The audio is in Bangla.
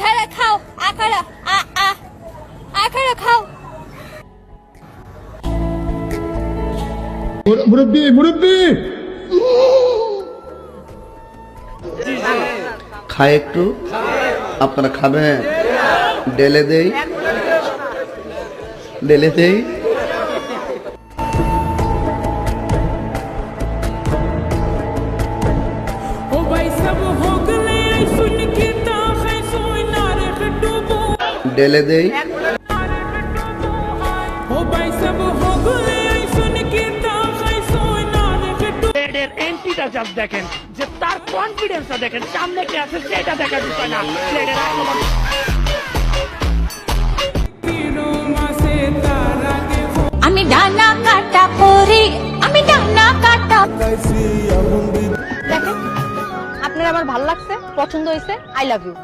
ধারা খাও আকারা আকারা খাও। মুরব্বি মুরব্বি খায় একটু, আপনারা খাবেন? ডেলে দেই, ডেলে দেই। ডেলে দেই। এন্ট্রিটা জাস্ট দেখেন, যে তার কনফিডেন্সটা দেখেন, সামনে কে আছে সেটা দেখার বিষয় না। আমি ডানা কাটা পরি, আমি ডানা কাটা। দেখেন আপনার আমার ভালো লাগছে, পছন্দ হয়েছে, আই লাভ ইউ।